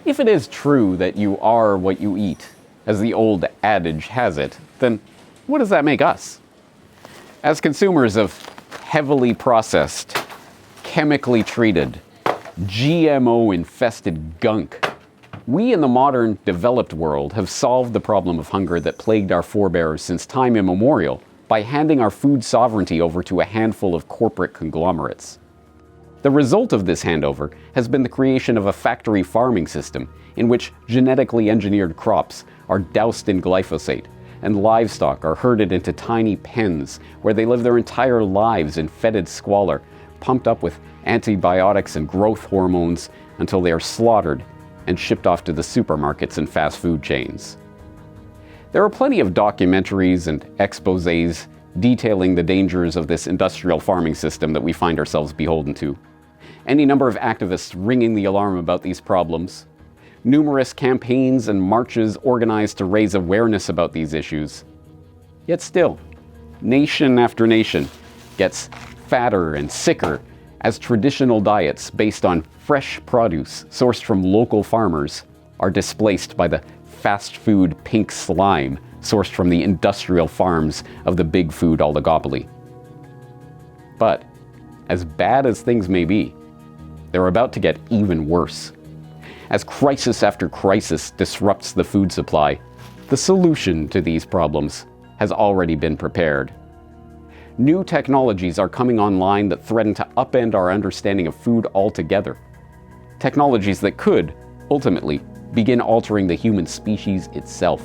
If it is true that you are what you eat, as the old adage has it, then what does that make us? As consumers of heavily processed, chemically treated, GMO-infested gunk, we in the modern, developed world have solved the problem of hunger that plagued our forebears since time immemorial by handing our food sovereignty over to a handful of corporate conglomerates. The result of this handover has been the creation of a factory farming system in which genetically engineered crops are doused in glyphosate, and livestock are herded into tiny pens where they live their entire lives in fetid squalor, pumped up with antibiotics and growth hormones until they are slaughtered and shipped off to the supermarkets and fast food chains. There are plenty of documentaries and exposés detailing the dangers of this industrial farming system that we find ourselves beholden to. Any number of activists ringing the alarm about these problems, numerous campaigns and marches organized to raise awareness about these issues. Yet still, nation after nation gets fatter and sicker as traditional diets based on fresh produce sourced from local farmers are displaced by the fast food pink slime sourced from the industrial farms of the big food oligopoly. But, as bad as things may be, they're about to get even worse. As crisis after crisis disrupts the food supply, the solution to these problems has already been prepared. New technologies are coming online that threaten to upend our understanding of food altogether. Technologies that could, ultimately, begin altering the human species itself.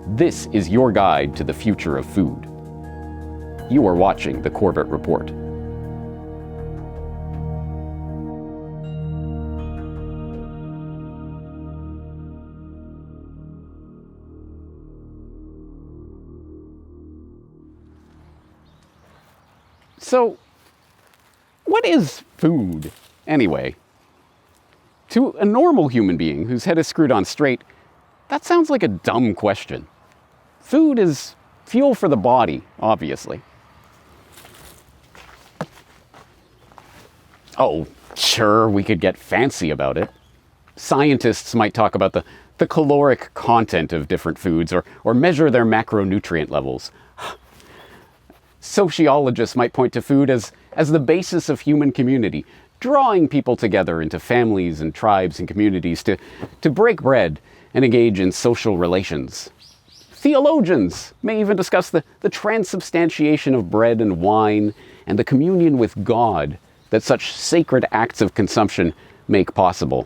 This is your guide to the future of food. You are watching the Corbett Report. So, what is food, anyway? To a normal human being whose head is screwed on straight, that sounds like a dumb question. Food is fuel for the body, obviously. Oh, sure, we could get fancy about it. Scientists might talk about the caloric content of different foods or measure their macronutrient levels. Sociologists might point to food as the basis of human community, drawing people together into families and tribes and communities to break bread and engage in social relations. Theologians may even discuss the transubstantiation of bread and wine and the communion with God that such sacred acts of consumption make possible.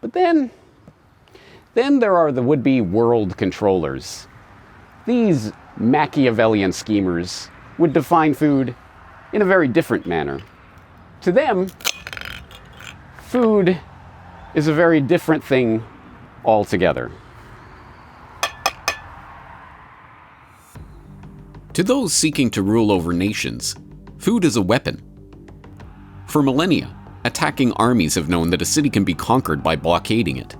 But then there are the would-be world controllers. These Machiavellian schemers would define food in a very different manner. To them, food is a very different thing altogether. To those seeking to rule over nations, food is a weapon. For millennia, attacking armies have known that a city can be conquered by blockading it.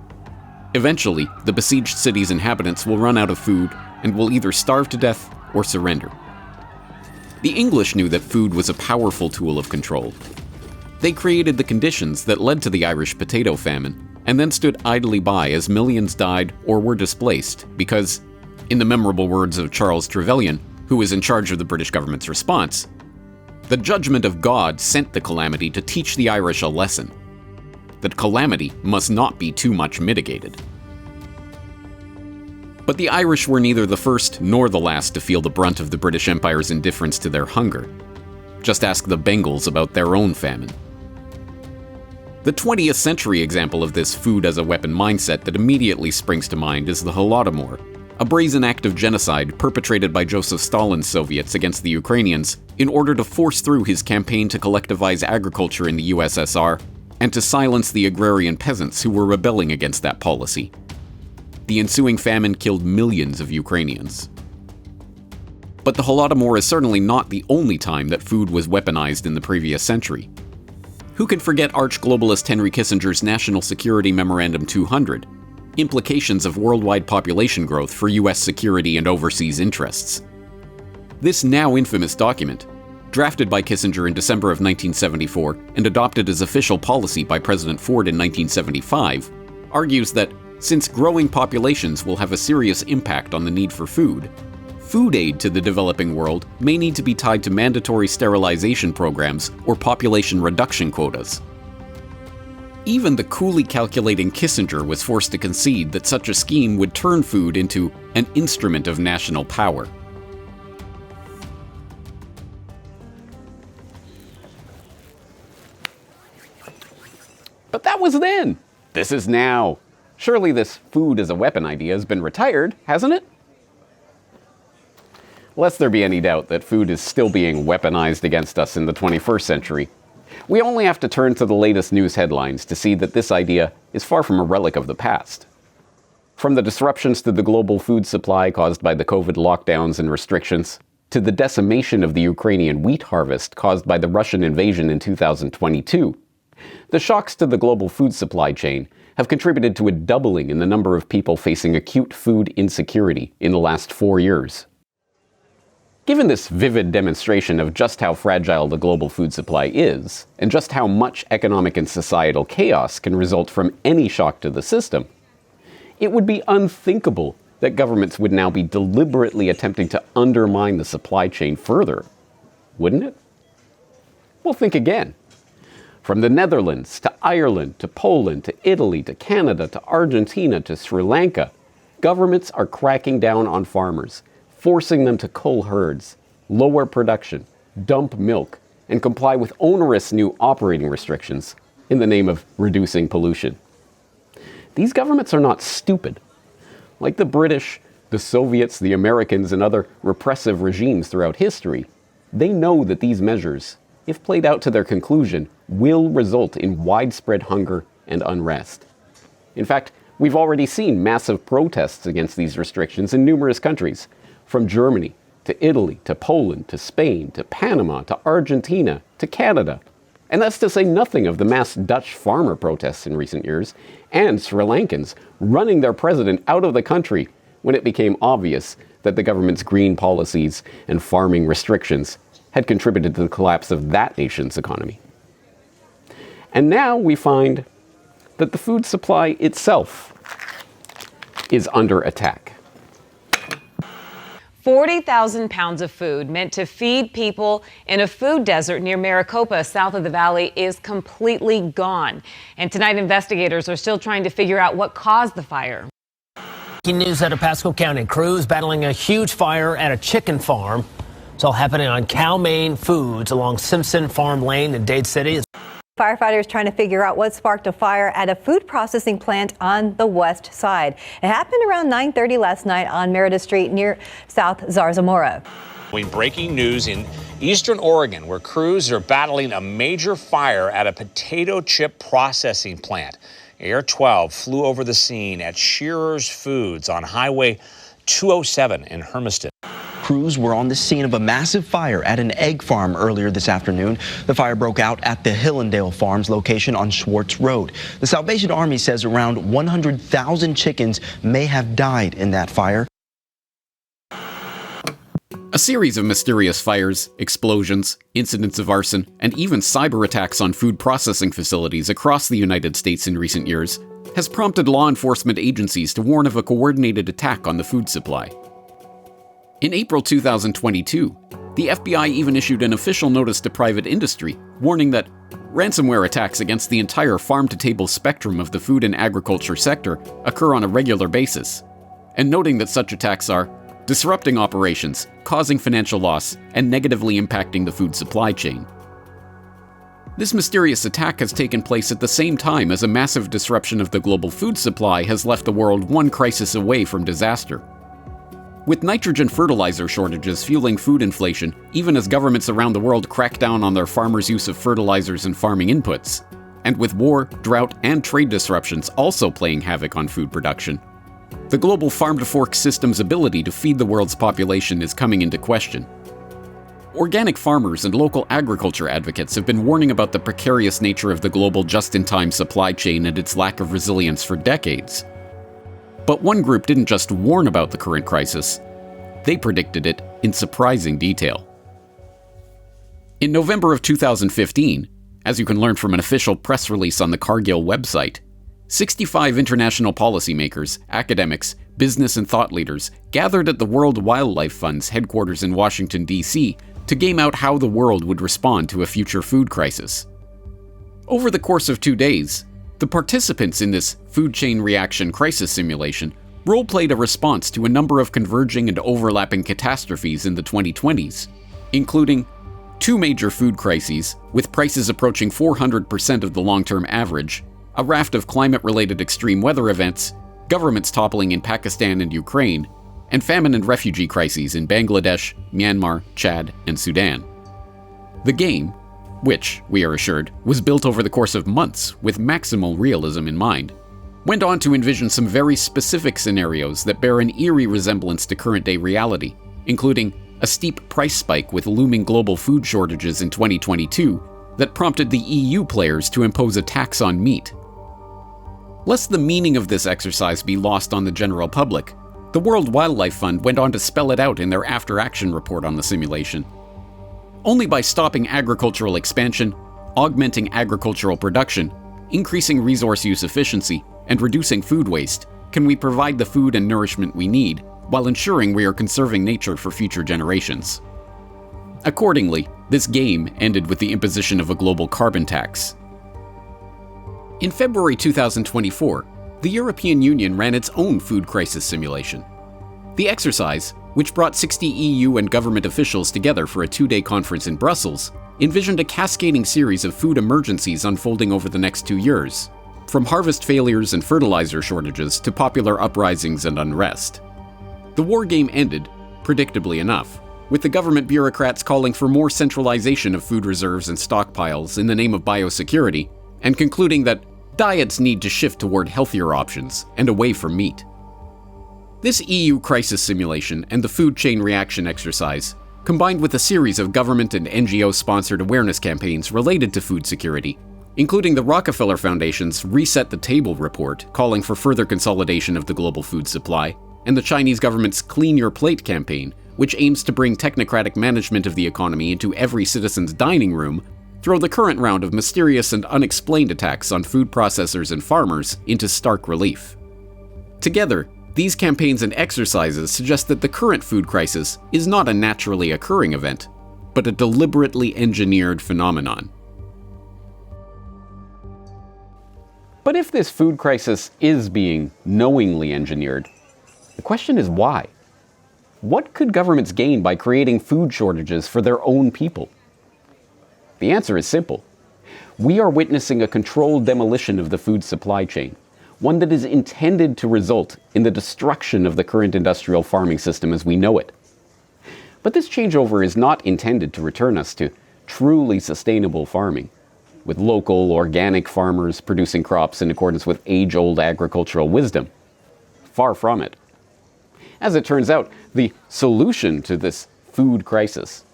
Eventually, the besieged city's inhabitants will run out of food and will either starve to death or surrender. The English knew that food was a powerful tool of control. They created the conditions that led to the Irish potato famine, and then stood idly by as millions died or were displaced because, in the memorable words of Charles Trevelyan, who was in charge of the British government's response, the judgment of God sent the calamity to teach the Irish a lesson. That calamity must not be too much mitigated. But the Irish were neither the first nor the last to feel the brunt of the British Empire's indifference to their hunger. Just ask the Bengals about their own famine. The 20th century example of this food as a weapon mindset that immediately springs to mind is the Holodomor, a brazen act of genocide perpetrated by Joseph Stalin's Soviets against the Ukrainians in order to force through his campaign to collectivize agriculture in the USSR and to silence the agrarian peasants who were rebelling against that policy. The ensuing famine killed millions of Ukrainians. But the Holodomor is certainly not the only time that food was weaponized in the previous century. Who can forget arch-globalist Henry Kissinger's National Security Memorandum 200, Implications of Worldwide Population Growth for US Security and Overseas Interests? This now infamous document drafted by Kissinger in December of 1974 and adopted as official policy by President Ford in 1975, argues that since growing populations will have a serious impact on the need for food, food aid to the developing world may need to be tied to mandatory sterilization programs or population reduction quotas. Even the coolly calculating Kissinger was forced to concede that such a scheme would turn food into an instrument of national power. But that was then. This is now. Surely this food as a weapon idea has been retired, hasn't it? Lest there be any doubt that food is still being weaponized against us in the 21st century, we only have to turn to the latest news headlines to see that this idea is far from a relic of the past. From the disruptions to the global food supply caused by the COVID lockdowns and restrictions, to the decimation of the Ukrainian wheat harvest caused by the Russian invasion in 2022, the shocks to the global food supply chain have contributed to a doubling in the number of people facing acute food insecurity in the last 4 years. Given this vivid demonstration of just how fragile the global food supply is, and just how much economic and societal chaos can result from any shock to the system, it would be unthinkable that governments would now be deliberately attempting to undermine the supply chain further, wouldn't it? Well, think again. From the Netherlands to Ireland to Poland to Italy to Canada to Argentina to Sri Lanka, governments are cracking down on farmers, forcing them to cull herds, lower production, dump milk, and comply with onerous new operating restrictions in the name of reducing pollution. These governments are not stupid. Like the British, the Soviets, the Americans, and other repressive regimes throughout history, they know that these measures, if played out to their conclusion, will result in widespread hunger and unrest. In fact, we've already seen massive protests against these restrictions in numerous countries, from Germany to Italy to Poland to Spain to Panama to Argentina to Canada. And that's to say nothing of the mass Dutch farmer protests in recent years and Sri Lankans running their president out of the country when it became obvious that the government's green policies and farming restrictions had contributed to the collapse of that nation's economy. And now we find that the food supply itself is under attack. 40,000 pounds of food meant to feed people in a food desert near Maricopa, south of the valley, is completely gone. And tonight, investigators are still trying to figure out what caused the fire. Breaking news out of Pasco County. Crews battling a huge fire at a chicken farm. It's all happening on Cal-Maine Foods along Simpson Farm Lane in Dade City. Firefighters trying to figure out what sparked a fire at a food processing plant on the west side. It happened around 9:30 last night on Merida Street near South Zarzamora. Breaking news in eastern Oregon, where crews are battling a major fire at a potato chip processing plant. Air 12 flew over the scene at Shearer's Foods on Highway 207 in Hermiston. Crews were on the scene of a massive fire at an egg farm earlier this afternoon. The fire broke out at the Hillendale Farms location on Schwartz Road. The Salvation Army says around 100,000 chickens may have died in that fire. A series of mysterious fires, explosions, incidents of arson, and even cyber attacks on food processing facilities across the United States in recent years has prompted law enforcement agencies to warn of a coordinated attack on the food supply. In April 2022, the FBI even issued an official notice to private industry, warning that ransomware attacks against the entire farm-to-table spectrum of the food and agriculture sector occur on a regular basis, and noting that such attacks are disrupting operations, causing financial loss, and negatively impacting the food supply chain. This mysterious attack has taken place at the same time as a massive disruption of the global food supply has left the world one crisis away from disaster. With nitrogen fertilizer shortages fueling food inflation, even as governments around the world crack down on their farmers' use of fertilizers and farming inputs, and with war, drought, and trade disruptions also playing havoc on food production, the global farm-to-fork system's ability to feed the world's population is coming into question. Organic farmers and local agriculture advocates have been warning about the precarious nature of the global just-in-time supply chain and its lack of resilience for decades. But one group didn't just warn about the current crisis, they predicted it in surprising detail. In November of 2015, as you can learn from an official press release on the Cargill website, 65 international policymakers, academics, business and thought leaders gathered at the World Wildlife Fund's headquarters in Washington, D.C. to game out how the world would respond to a future food crisis. Over the course of 2 days, the participants in this food chain reaction crisis simulation role-played a response to a number of converging and overlapping catastrophes in the 2020s, including 2 major food crises with prices approaching 400% of the long-term average, a raft of climate-related extreme weather events, governments toppling in Pakistan and Ukraine, and famine and refugee crises in Bangladesh, Myanmar, Chad, and Sudan. The game, which, we are assured, was built over the course of months with maximal realism in mind, went on to envision some very specific scenarios that bear an eerie resemblance to current-day reality, including a steep price spike with looming global food shortages in 2022 that prompted the EU players to impose a tax on meat. Lest the meaning of this exercise be lost on the general public, the World Wildlife Fund went on to spell it out in their after-action report on the simulation. Only by stopping agricultural expansion, augmenting agricultural production, increasing resource use efficiency, and reducing food waste can we provide the food and nourishment we need while ensuring we are conserving nature for future generations. Accordingly, this game ended with the imposition of a global carbon tax. In February 2024, the European Union ran its own food crisis simulation. The exercise, which brought 60 EU and government officials together for a 2-day conference in Brussels, envisioned a cascading series of food emergencies unfolding over the next 2 years, from harvest failures and fertilizer shortages to popular uprisings and unrest. The war game ended, predictably enough, with the government bureaucrats calling for more centralization of food reserves and stockpiles in the name of biosecurity, and concluding that diets need to shift toward healthier options and away from meat. This EU crisis simulation and the food chain reaction exercise, combined with a series of government and NGO-sponsored awareness campaigns related to food security, including the Rockefeller Foundation's Reset the Table report calling for further consolidation of the global food supply, and the Chinese government's Clean Your Plate campaign, which aims to bring technocratic management of the economy into every citizen's dining room, throw the current round of mysterious and unexplained attacks on food processors and farmers into stark relief. Together, these campaigns and exercises suggest that the current food crisis is not a naturally occurring event, but a deliberately engineered phenomenon. But if this food crisis is being knowingly engineered, the question is why? What could governments gain by creating food shortages for their own people? The answer is simple. We are witnessing a controlled demolition of the food supply chain, one that is intended to result in the destruction of the current industrial farming system as we know it. But this changeover is not intended to return us to truly sustainable farming, with local, organic farmers producing crops in accordance with age-old agricultural wisdom. Far from it. As it turns out, the solution to this food crisis,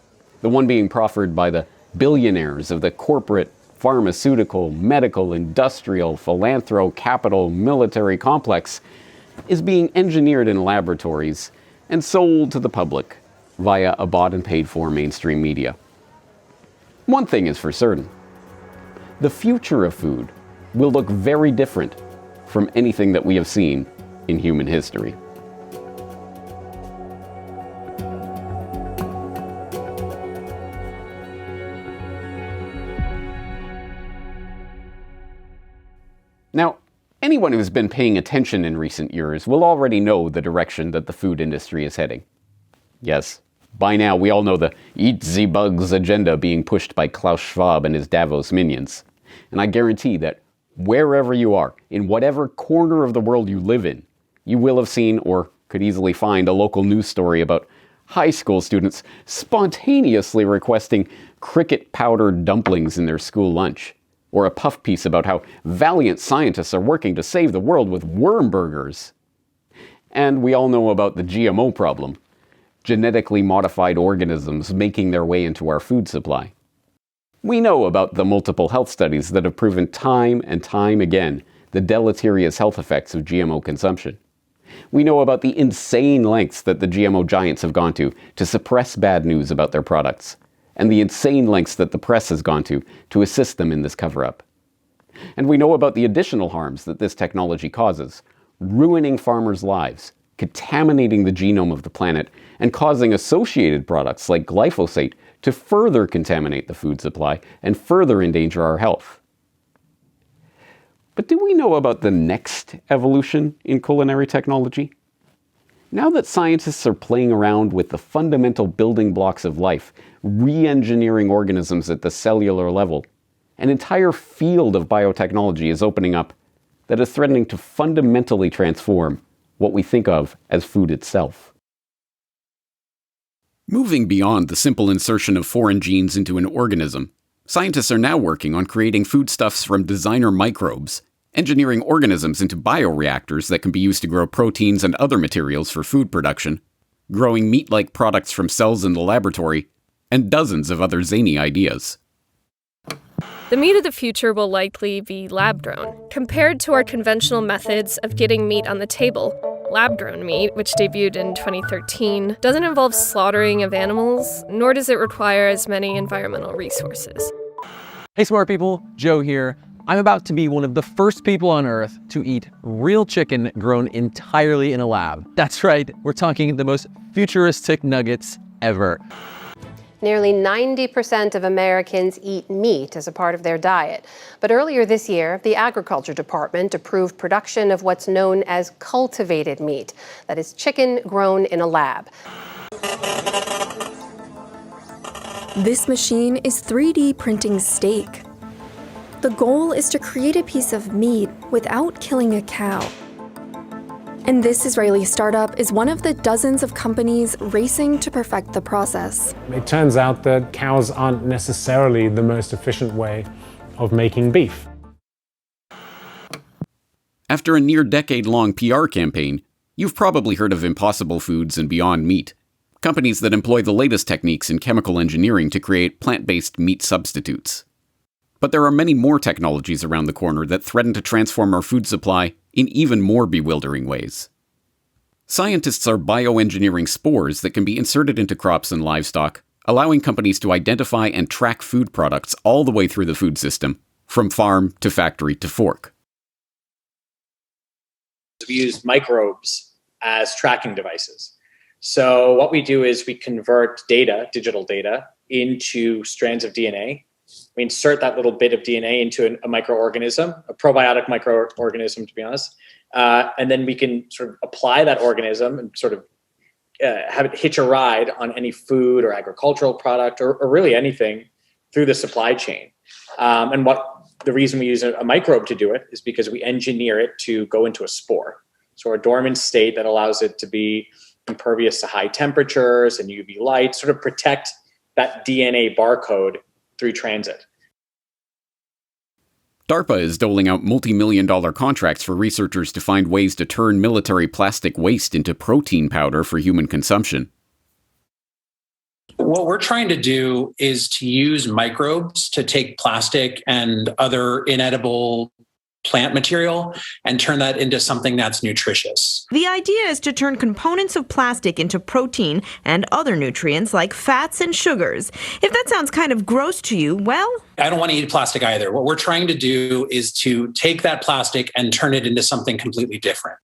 the one being proffered by the billionaires of the corporate, pharmaceutical, medical, industrial, philanthro, capital, military complex, is being engineered in laboratories and sold to the public via a bought and paid for mainstream media. One thing is for certain. The future of food will look very different from anything that we have seen in human history. Now, anyone who's been paying attention in recent years will already know the direction that the food industry is heading. Yes, by now we all know the Eat the Bugs agenda being pushed by Klaus Schwab and his Davos minions. And I guarantee that wherever you are, in whatever corner of the world you live in, you will have seen or could easily find a local news story about high school students spontaneously requesting cricket-powdered dumplings in their school lunch, or a puff piece about how valiant scientists are working to save the world with worm burgers. And we all know about the GMO problem, genetically modified organisms making their way into our food supply. We know about the multiple health studies that have proven time and time again the deleterious health effects of GMO consumption. We know about the insane lengths that the GMO giants have gone to suppress bad news about their products, and the insane lengths that the press has gone to assist them in this cover-up. And we know about the additional harms that this technology causes, ruining farmers' lives, contaminating the genome of the planet, and causing associated products like glyphosate to further contaminate the food supply and further endanger our health. But do we know about the next evolution in culinary technology? Now that scientists are playing around with the fundamental building blocks of life, re-engineering organisms at the cellular level, an entire field of biotechnology is opening up that is threatening to fundamentally transform what we think of as food itself. Moving beyond the simple insertion of foreign genes into an organism, scientists are now working on creating foodstuffs from designer microbes, engineering organisms into bioreactors that can be used to grow proteins and other materials for food production, growing meat-like products from cells in the laboratory, and dozens of other zany ideas. The meat of the future will likely be lab-grown. Compared to our conventional methods of getting meat on the table, lab-grown meat, which debuted in 2013, doesn't involve slaughtering of animals, nor does it require as many environmental resources. Hey smart people, Joe here. I'm about to be one of the first people on Earth to eat real chicken grown entirely in a lab. That's right, we're talking the most futuristic nuggets ever. Nearly 90% of Americans eat meat as a part of their diet. But earlier this year, the Agriculture Department approved production of what's known as cultivated meat, that is chicken grown in a lab. This machine is 3D printing steak. The goal is to create a piece of meat without killing a cow. And this Israeli startup is one of the dozens of companies racing to perfect the process. It turns out that cows aren't necessarily the most efficient way of making beef. After a near-decade-long PR campaign, you've probably heard of Impossible Foods and Beyond Meat, companies that employ the latest techniques in chemical engineering to create plant-based meat substitutes. But there are many more technologies around the corner that threaten to transform our food supply in even more bewildering ways. Scientists are bioengineering spores that can be inserted into crops and livestock, allowing companies to identify and track food products all the way through the food system, from farm to factory to fork. We use microbes as tracking devices. So what we do is we convert data, digital data, into strands of DNA. We insert that little bit of DNA into a microorganism, a probiotic microorganism, to be honest. And then we can sort of apply that organism and sort of have it hitch a ride on any food or agricultural product or really anything through the supply chain. And the reason we use a microbe to do it is because we engineer it to go into a spore. So a dormant state that allows it to be impervious to high temperatures and UV light, sort of protect that DNA barcode through transit. DARPA is doling out multi-million-dollar contracts for researchers to find ways to turn military plastic waste into protein powder for human consumption. What we're trying to do is to use microbes to take plastic and other inedible plant material and turn that into something that's nutritious. The idea is to turn components of plastic into protein and other nutrients like fats and sugars. If that sounds kind of gross to you, well, I don't want to eat plastic either. What we're trying to do is to take that plastic and turn it into something completely different.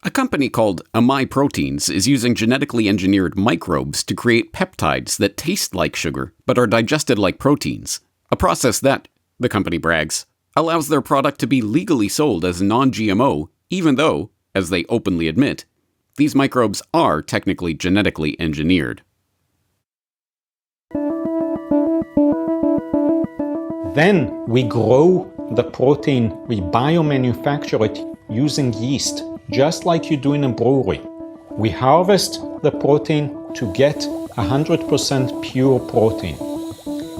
A company called Amai Proteins is using genetically engineered microbes to create peptides that taste like sugar but are digested like proteins, a process that, the company brags, allows their product to be legally sold as non-GMO, even though, as they openly admit, these microbes are technically genetically engineered. Then we grow the protein, we biomanufacture it using yeast, just like you do in a brewery. We harvest the protein to get 100% pure protein.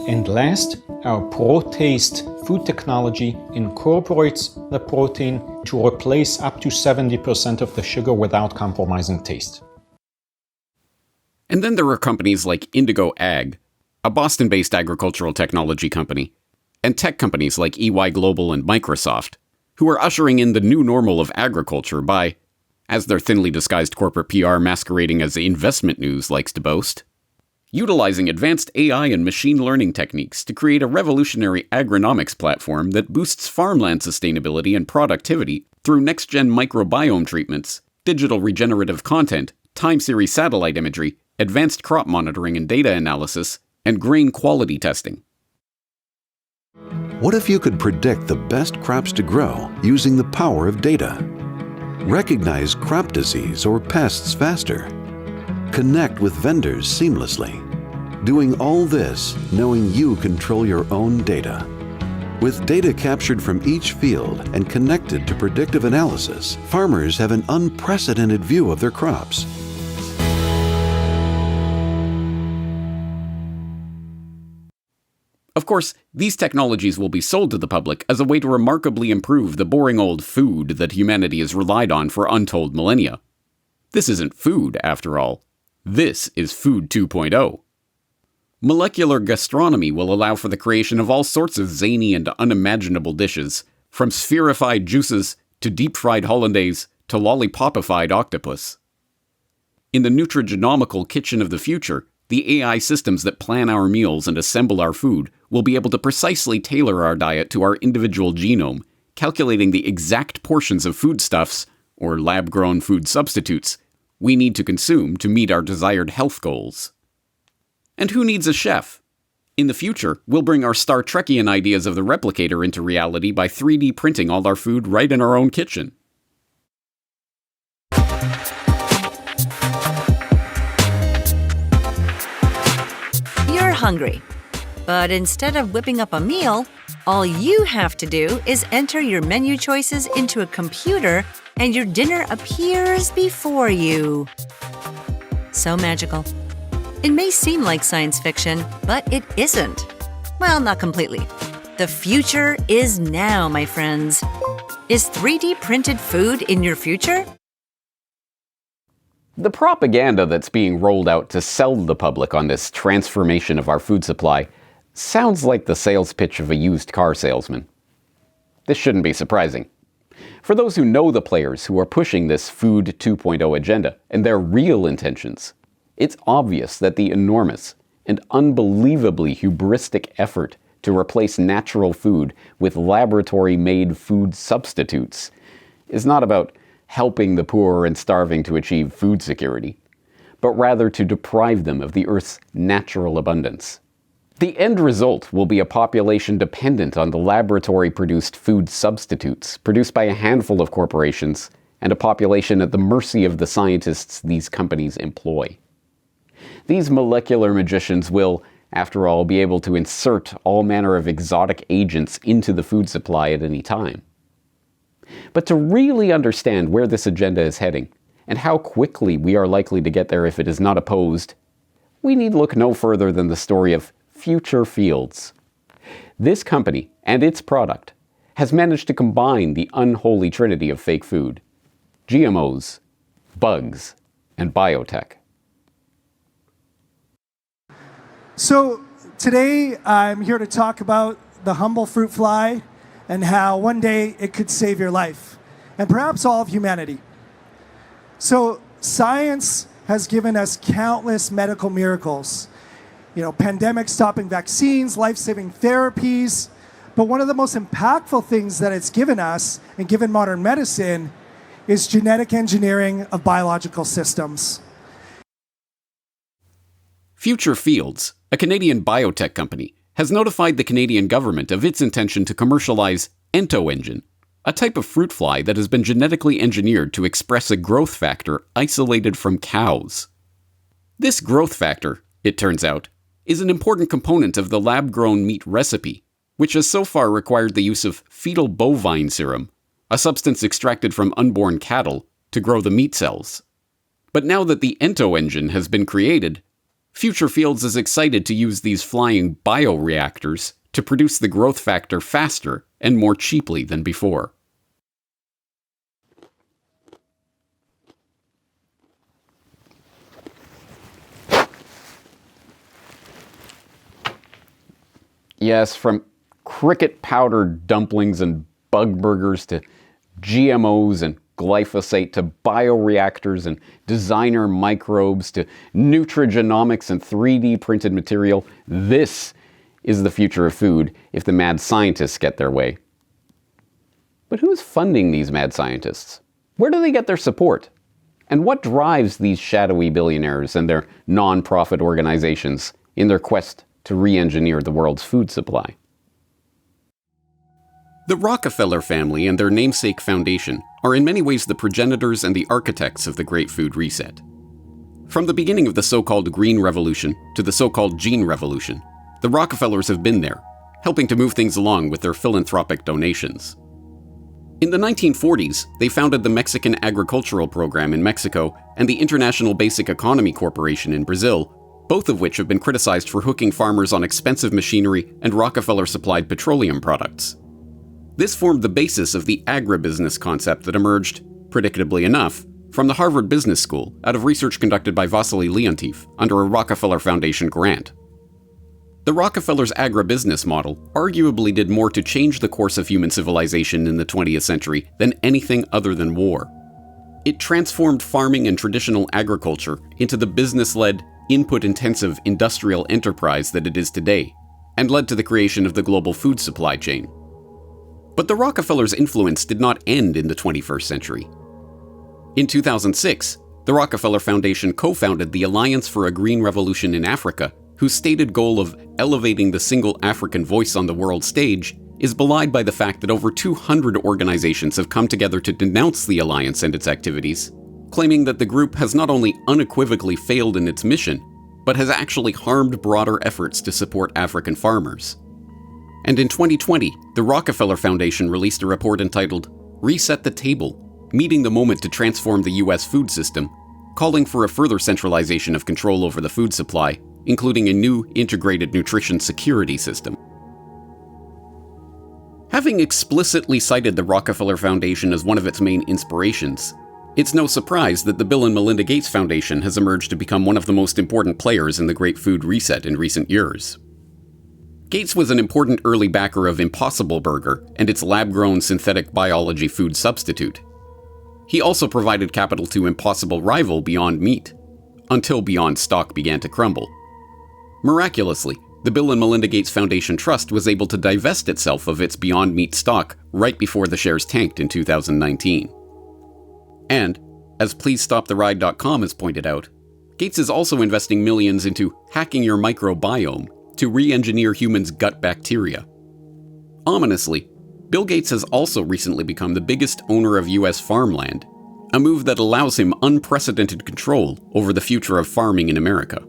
And last, our ProTaste food technology incorporates the protein to replace up to 70% of the sugar without compromising taste. And then there are companies like Indigo Ag, a Boston-based agricultural technology company, and tech companies like EY Global and Microsoft, who are ushering in the new normal of agriculture by, as their thinly disguised corporate PR masquerading as investment news likes to boast, utilizing advanced AI and machine learning techniques to create a revolutionary agronomics platform that boosts farmland sustainability and productivity through next-gen microbiome treatments, digital regenerative content, time series satellite imagery, advanced crop monitoring and data analysis, and grain quality testing. What if you could predict the best crops to grow using the power of data? Recognize crop disease or pests faster. Connect with vendors seamlessly. Doing all this knowing you control your own data. With data captured from each field and connected to predictive analysis, farmers have an unprecedented view of their crops. Of course, these technologies will be sold to the public as a way to remarkably improve the boring old food that humanity has relied on for untold millennia. This isn't food, after all. This is Food 2.0. Molecular gastronomy will allow for the creation of all sorts of zany and unimaginable dishes, from spherified juices to deep-fried hollandaise to lollipopified octopus. In the nutrigenomical kitchen of the future, the AI systems that plan our meals and assemble our food will be able to precisely tailor our diet to our individual genome, calculating the exact portions of foodstuffs, or lab-grown food substitutes, we need to consume to meet our desired health goals. And who needs a chef? In the future, we'll bring our Star Trekian ideas of the replicator into reality by 3D printing all our food right in our own kitchen. You're hungry, but instead of whipping up a meal, all you have to do is enter your menu choices into a computer and your dinner appears before you. So magical. It may seem like science fiction, but it isn't. Well, not completely. The future is now, my friends. Is 3D printed food in your future? The propaganda that's being rolled out to sell the public on this transformation of our food supply sounds like the sales pitch of a used car salesman. This shouldn't be surprising. For those who know the players who are pushing this Food 2.0 agenda and their real intentions, it's obvious that the enormous and unbelievably hubristic effort to replace natural food with laboratory-made food substitutes is not about helping the poor and starving to achieve food security, but rather to deprive them of the Earth's natural abundance. The end result will be a population dependent on the laboratory-produced food substitutes produced by a handful of corporations and a population at the mercy of the scientists these companies employ. These molecular magicians will, after all, be able to insert all manner of exotic agents into the food supply at any time. But to really understand where this agenda is heading, and how quickly we are likely to get there if it is not opposed, we need look no further than the story of Future Fields. This company and its product has managed to combine the unholy trinity of fake food: GMOs, bugs, and biotech. So today I'm here to talk about the humble fruit fly and how one day it could save your life, and perhaps all of humanity. So science has given us countless medical miracles. Pandemic stopping vaccines, life-saving therapies. But one of the most impactful things that it's given us and given modern medicine is genetic engineering of biological systems. Future Fields, a Canadian biotech company, has notified the Canadian government of its intention to commercialize EntoEngine, a type of fruit fly that has been genetically engineered to express a growth factor isolated from cows. This growth factor, it turns out, is an important component of the lab-grown meat recipe, which has so far required the use of fetal bovine serum, a substance extracted from unborn cattle, to grow the meat cells. But now that the EntoEngine has been created, Future Fields is excited to use these flying bioreactors to produce the growth factor faster and more cheaply than before. Yes, from cricket powdered dumplings and bug burgers to GMOs and glyphosate to bioreactors and designer microbes to nutrigenomics and 3D printed material, this is the future of food if the mad scientists get their way. But who's funding these mad scientists? Where do they get their support? And what drives these shadowy billionaires and their non-profit organizations in their quest to re-engineer the world's food supply? The Rockefeller family and their namesake foundation are in many ways the progenitors and the architects of the Great Food Reset. From the beginning of the so-called Green Revolution to the so-called Gene Revolution, the Rockefellers have been there, helping to move things along with their philanthropic donations. In the 1940s, they founded the Mexican Agricultural Program in Mexico and the International Basic Economy Corporation in Brazil, both of which have been criticized for hooking farmers on expensive machinery and Rockefeller-supplied petroleum products. This formed the basis of the agribusiness concept that emerged, predictably enough, from the Harvard Business School out of research conducted by Vasily Leontief under a Rockefeller Foundation grant. The Rockefellers' agribusiness model arguably did more to change the course of human civilization in the 20th century than anything other than war. It transformed farming and traditional agriculture into the business-led, input-intensive industrial enterprise that it is today, and led to the creation of the global food supply chain. But the Rockefellers' influence did not end in the 21st century. In 2006, the Rockefeller Foundation co-founded the Alliance for a Green Revolution in Africa, whose stated goal of elevating the single African voice on the world stage is belied by the fact that over 200 organizations have come together to denounce the alliance and its activities, claiming that the group has not only unequivocally failed in its mission, but has actually harmed broader efforts to support African farmers. And in 2020, the Rockefeller Foundation released a report entitled Reset the Table, Meeting the Moment to Transform the U.S. Food System, calling for a further centralization of control over the food supply, including a new integrated nutrition security system. Having explicitly cited the Rockefeller Foundation as one of its main inspirations, it's no surprise that the Bill and Melinda Gates Foundation has emerged to become one of the most important players in the Great Food Reset in recent years. Gates was an important early backer of Impossible Burger and its lab-grown synthetic biology food substitute. He also provided capital to impossible rival Beyond Meat, until Beyond stock began to crumble. Miraculously, the Bill and Melinda Gates Foundation Trust was able to divest itself of its Beyond Meat stock right before the shares tanked in 2019. And, as PleaseStopTheRide.com has pointed out, Gates is also investing millions into hacking your microbiome to re-engineer humans' gut bacteria. Ominously, Bill Gates has also recently become the biggest owner of US farmland, a move that allows him unprecedented control over the future of farming in America.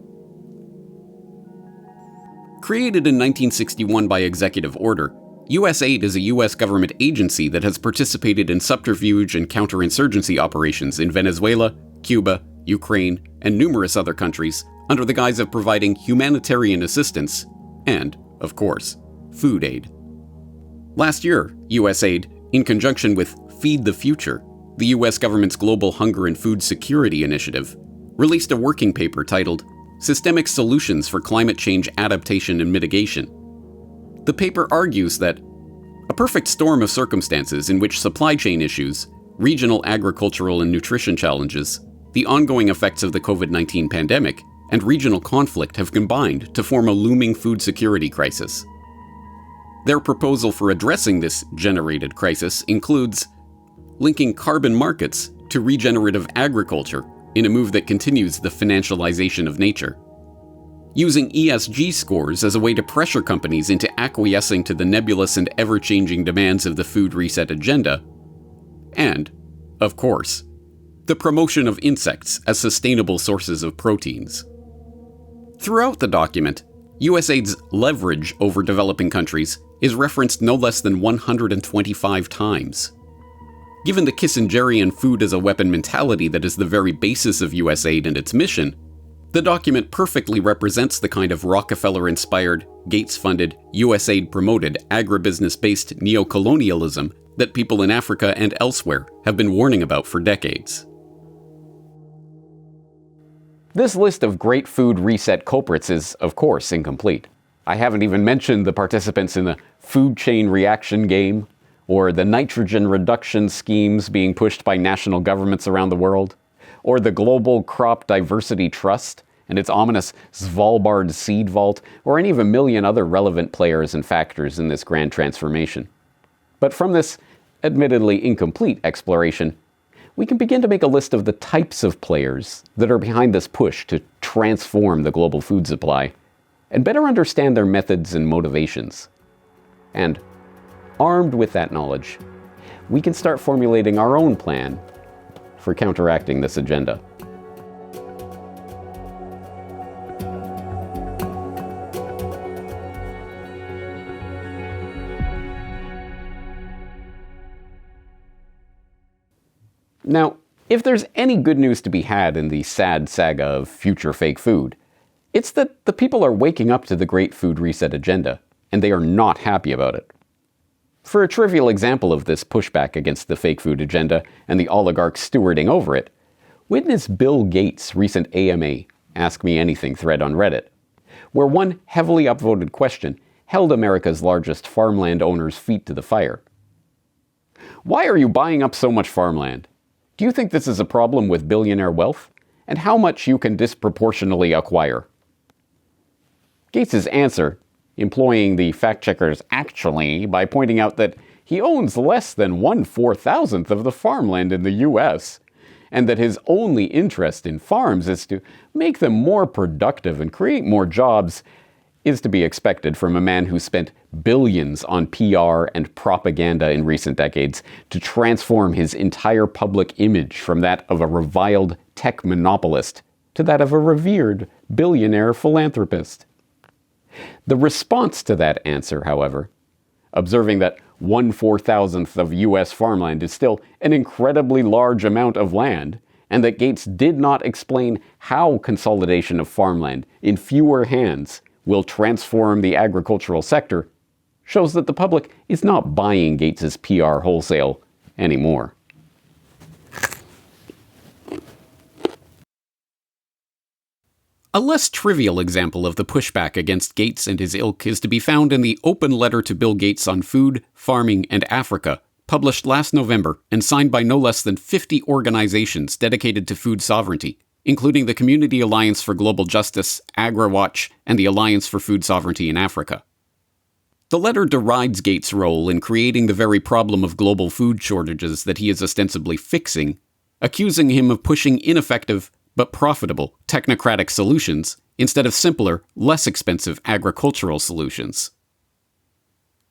Created in 1961 by executive order, USAID is a US government agency that has participated in subterfuge and counterinsurgency operations in Venezuela, Cuba, Ukraine, and numerous other countries under the guise of providing humanitarian assistance and, of course, food aid. Last year, USAID, in conjunction with Feed the Future, the US government's global hunger and food security initiative, released a working paper titled Systemic Solutions for Climate Change Adaptation and Mitigation. The paper argues that a perfect storm of circumstances in which supply chain issues, regional agricultural and nutrition challenges, the ongoing effects of the COVID-19 pandemic, and regional conflict have combined to form a looming food security crisis. Their proposal for addressing this generated crisis includes linking carbon markets to regenerative agriculture in a move that continues the financialization of nature, using ESG scores as a way to pressure companies into acquiescing to the nebulous and ever-changing demands of the food reset agenda, and, of course, the promotion of insects as sustainable sources of proteins. Throughout the document, USAID's leverage over developing countries is referenced no less than 125 times. Given the Kissingerian food as a weapon mentality that is the very basis of USAID and its mission, the document perfectly represents the kind of Rockefeller-inspired, Gates-funded, USAID-promoted, agribusiness-based neocolonialism that people in Africa and elsewhere have been warning about for decades. This list of Great Food Reset culprits is, of course, incomplete. I haven't even mentioned the participants in the food chain reaction game, or the nitrogen reduction schemes being pushed by national governments around the world, or the Global Crop Diversity Trust and its ominous Svalbard seed vault, or any of a million other relevant players and factors in this grand transformation. But from this admittedly incomplete exploration, we can begin to make a list of the types of players that are behind this push to transform the global food supply, and better understand their methods and motivations. And armed with that knowledge, we can start formulating our own plan for counteracting this agenda. Now, if there's any good news to be had in the sad saga of future fake food, it's that the people are waking up to the Great Food Reset agenda, and they are not happy about it. For a trivial example of this pushback against the fake food agenda and the oligarchs stewarding over it, witness Bill Gates' recent AMA, Ask Me Anything thread on Reddit, where one heavily upvoted question held America's largest farmland owners' feet to the fire. Why are you buying up so much farmland? Do you think this is a problem with billionaire wealth? And how much you can disproportionately acquire? Gates' answer, employing the fact-checkers actually by pointing out that he owns less than 1/4000th of the farmland in the US, and that his only interest in farms is to make them more productive and create more jobs, is to be expected from a man who spent billions on PR and propaganda in recent decades to transform his entire public image from that of a reviled tech monopolist to that of a revered billionaire philanthropist. The response to that answer, however, observing that 1/4000th of US farmland is still an incredibly large amount of land, and that Gates did not explain how consolidation of farmland in fewer hands will transform the agricultural sector, shows that the public is not buying Gates' PR wholesale anymore. A less trivial example of the pushback against Gates and his ilk is to be found in the open letter to Bill Gates on food, farming, and Africa, published last November and signed by no less than 50 organizations dedicated to food sovereignty, including the Community Alliance for Global Justice, AgriWatch, and the Alliance for Food Sovereignty in Africa. The letter derides Gates' role in creating the very problem of global food shortages that he is ostensibly fixing, accusing him of pushing ineffective but profitable technocratic solutions instead of simpler, less expensive agricultural solutions.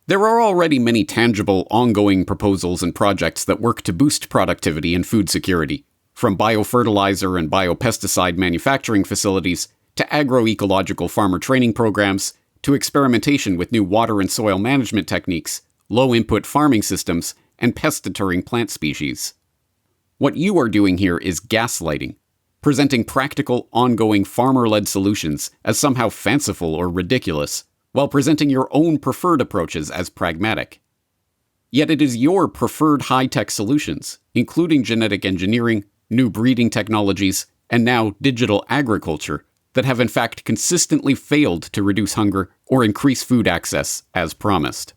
There are already many tangible, ongoing proposals and projects that work to boost productivity and food security, from biofertilizer and biopesticide manufacturing facilities to agroecological farmer training programs to experimentation with new water and soil management techniques, low-input farming systems, and pest-deterring plant species. What you are doing here is gaslighting, presenting practical, ongoing farmer-led solutions as somehow fanciful or ridiculous, while presenting your own preferred approaches as pragmatic. Yet it is your preferred high-tech solutions, including genetic engineering, new breeding technologies, and now digital agriculture, that have in fact consistently failed to reduce hunger or increase food access as promised.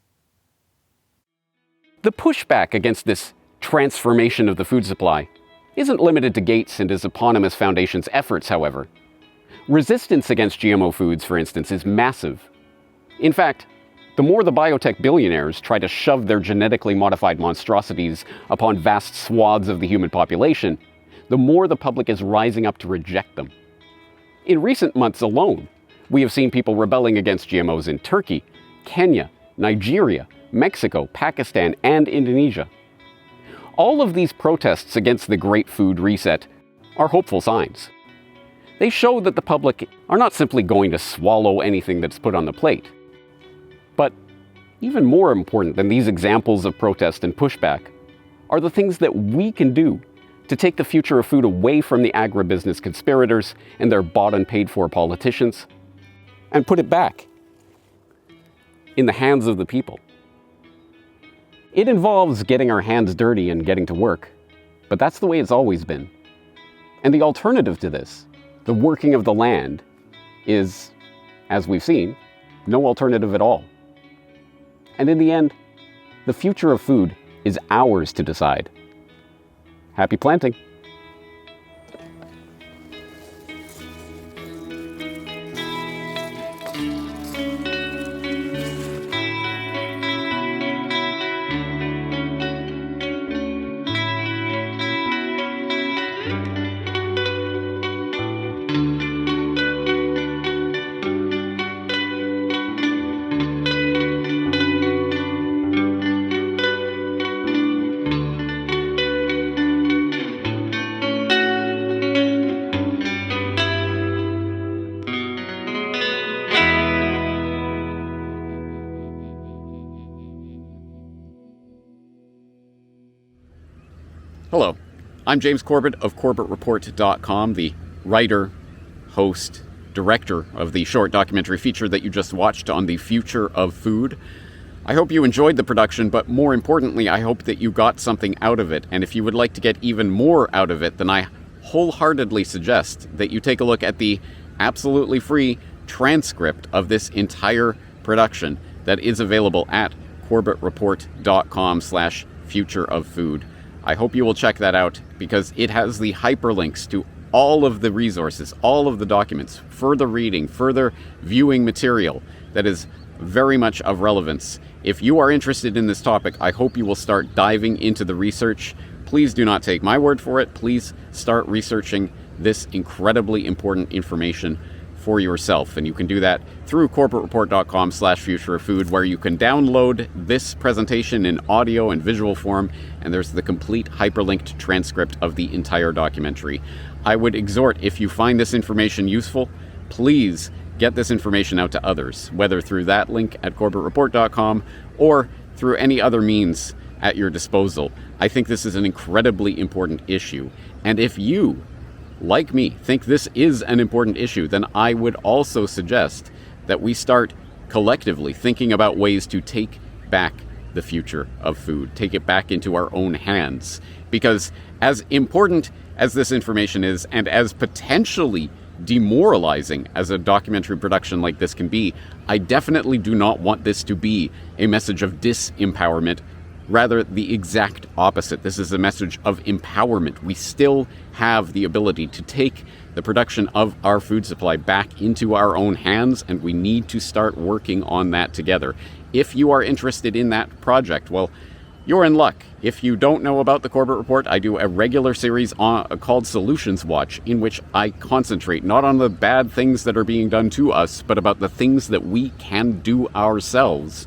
The pushback against this transformation of the food supply isn't limited to Gates and his eponymous foundation's efforts, however. Resistance against GMO foods, for instance, is massive. In fact, the more the biotech billionaires try to shove their genetically modified monstrosities upon vast swaths of the human population, the more the public is rising up to reject them. In recent months alone, we have seen people rebelling against GMOs in Turkey, Kenya, Nigeria, Mexico, Pakistan, and Indonesia. All of these protests against the Great Food Reset are hopeful signs. They show that the public are not simply going to swallow anything that's put on the plate. But even more important than these examples of protest and pushback are the things that we can do to take the future of food away from the agribusiness conspirators and their bought and paid for politicians and put it back in the hands of the people. It involves getting our hands dirty and getting to work, but that's the way it's always been. And the alternative to this, the working of the land, is, as we've seen, no alternative at all. And in the end, The future of food is ours to decide. Happy planting! Hello, I'm James Corbett of CorbettReport.com, the writer, host, director of the short documentary feature that you just watched on the future of food. I hope you enjoyed the production, but more importantly, I hope that you got something out of it. And if you would like to get even more out of it, then I wholeheartedly suggest that you take a look at the absolutely free transcript of this entire production that is available at CorbettReport.com/futureoffood. I hope you will check that out because it has the hyperlinks to all of the resources, all of the documents, further reading, further viewing material that is very much of relevance. If you are interested in this topic, I hope you will start diving into the research. Please do not take my word for it. Please start researching this incredibly important information for yourself. And you can do that through CorbettReport.com/futureoffood, where you can download this presentation in audio and visual form, and there's the complete hyperlinked transcript of the entire documentary. I would exhort, if you find this information useful, please get this information out to others, whether through that link at CorbettReport.com or through any other means at your disposal. I think this is an incredibly important issue. And if you, like me, think this is an important issue, then I would also suggest that we start collectively thinking about ways to take back the future of food, take it back into our own hands. Because as important as this information is, and as potentially demoralizing as a documentary production like this can be, I definitely do not want this to be a message of disempowerment. Rather, the exact opposite. This is a message of empowerment. We still have the ability to take the production of our food supply back into our own hands, and we need to start working on that together. If you are interested in that project, well, you're in luck. If you don't know about the Corbett Report, I do a regular series called Solutions Watch, in which I concentrate not on the bad things that are being done to us, but about the things that we can do ourselves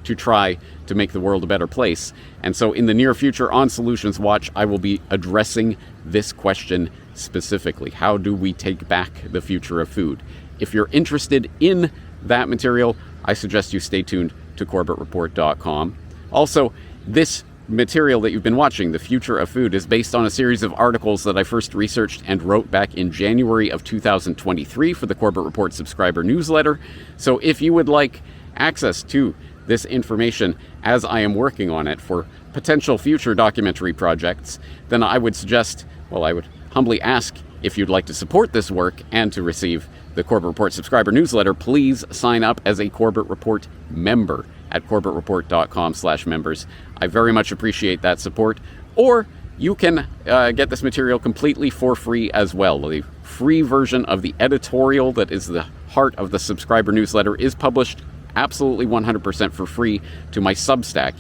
to try to make the world a better place. And so in the near future on Solutions Watch, I will be addressing this question specifically. How do we take back the future of food? If you're interested in that material, I suggest you stay tuned to CorbettReport.com. Also, this material that you've been watching, The Future of Food, is based on a series of articles that I first researched and wrote back in January of 2023 for the Corbett Report subscriber newsletter. So if you would like access to this information as I am working on it for potential future documentary projects, then I would suggest, well, I would humbly ask if you'd like to support this work and to receive the Corbett Report subscriber newsletter, please sign up as a Corbett Report member at CorbettReport.com/members. I very much appreciate that support. Or you can get this material completely for free as well. The free version of the editorial that is the heart of the subscriber newsletter is published absolutely 100% for free to my Substack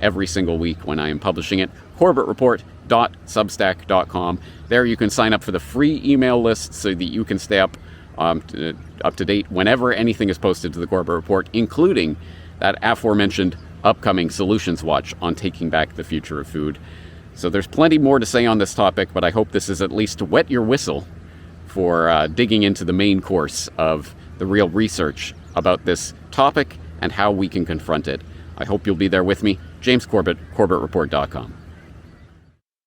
every single week when I am publishing it, CorbettReport.substack.com. There you can sign up for the free email list so that you can stay up to date whenever anything is posted to the Corbett Report, including that aforementioned upcoming Solutions Watch on taking back the future of food. So there's plenty more to say on this topic, but I hope this is at least to wet your whistle for digging into the main course of the real research about this topic and how we can confront it. I hope you'll be there with me. James Corbett, CorbettReport.com.